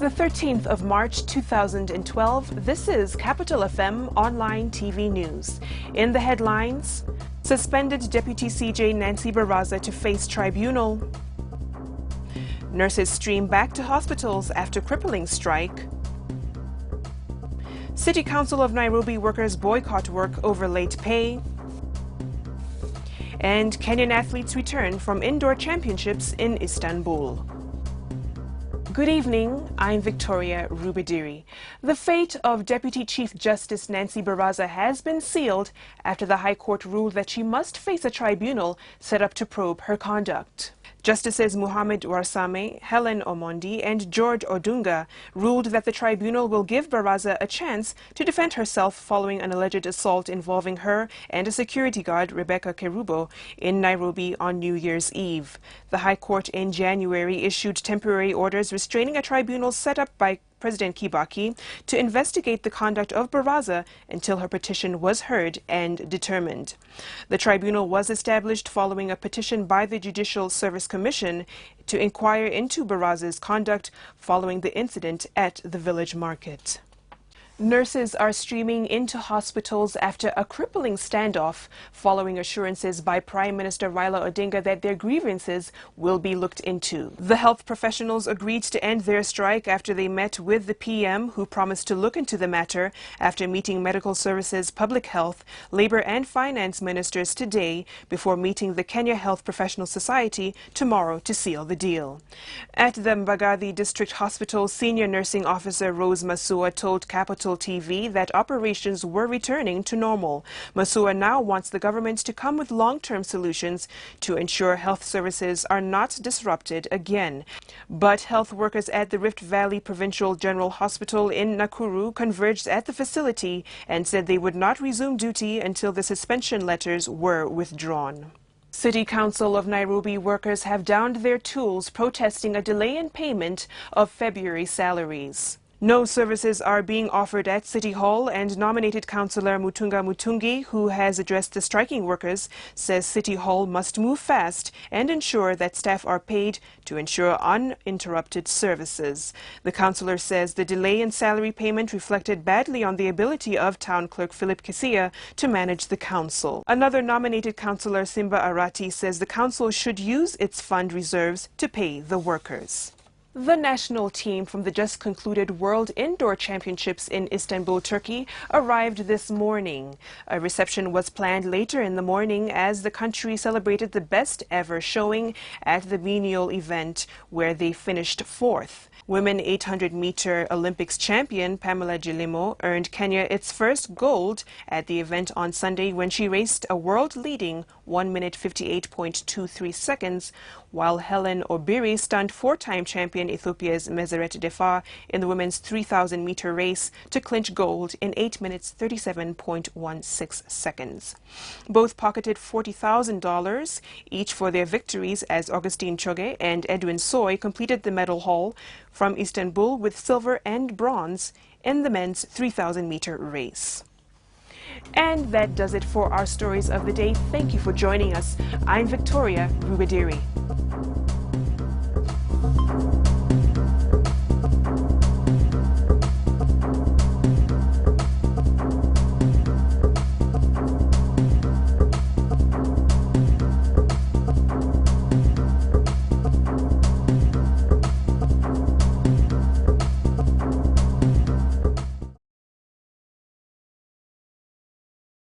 the 13th of March 2012, this is Capital FM Online TV News. In the headlines, suspended Deputy CJ Nancy Baraza to face tribunal. Nurses stream back to hospitals after crippling strike. City Council of Nairobi workers boycott work over late pay. And Kenyan athletes return from indoor championships in Istanbul. Good evening, I'm Victoria Rubadiri. The fate of Deputy Chief Justice Nancy Baraza has been sealed after the High Court ruled that she must face a tribunal set up to probe her conduct. Justices Muhammad Warsame, Helen Omondi, and George Odunga ruled that the tribunal will give Baraza a chance to defend herself following an alleged assault involving her and a security guard, Rebecca Kerubo, in Nairobi on New Year's Eve. The High Court in January issued temporary orders restraining a tribunal set up by President Kibaki to investigate the conduct of Baraza until her petition was heard and determined. The tribunal was established following a petition by the Judicial Service Commission to inquire into Baraza's conduct following the incident at the village market. Nurses are streaming into hospitals after a crippling standoff following assurances by Prime Minister Raila Odinga that their grievances will be looked into. The health professionals agreed to end their strike after they met with the PM, who promised to look into the matter after meeting Medical Services, Public Health, Labour and Finance Ministers today before meeting the Kenya Health Professional Society tomorrow to seal the deal. At the Mbagathi District Hospital, Senior Nursing Officer Rose Masua told Capital TV that operations were returning to normal. Masua now wants the government to come with long-term solutions to ensure health services are not disrupted again. But health workers at the Rift Valley Provincial General Hospital in Nakuru converged at the facility and said they would not resume duty until the suspension letters were withdrawn. City Council of Nairobi workers have downed their tools protesting a delay in payment of February salaries. No services are being offered at City Hall, and nominated councillor Mutunga Mutungi, who has addressed the striking workers, says City Hall must move fast and ensure that staff are paid to ensure uninterrupted services. The councillor says the delay in salary payment reflected badly on the ability of Town Clerk Philip Kisia to manage the council. Another nominated councillor, Simba Arati, says the council should use its fund reserves to pay the workers. The national team from the just concluded World Indoor Championships in Istanbul, Turkey, arrived this morning. A reception was planned later in the morning as the country celebrated the best ever showing at the menial event, where they finished fourth. Women 800-meter Olympics champion Pamela Gilimo earned Kenya its first gold at the event on Sunday when she raced a world-leading 1 minute 58.23 seconds, while Helen Obiri stunned four-time champion Ethiopia's Meseret Defa in the women's 3,000-meter race to clinch gold in 8 minutes 37.16 seconds. Both pocketed $40,000 each for their victories as Augustine Choge and Edwin Soy completed the medal haul from Istanbul with silver and bronze in the men's 3,000-meter race. And that does it for our stories of the day. Thank you for joining us. I'm Victoria Rubadiri.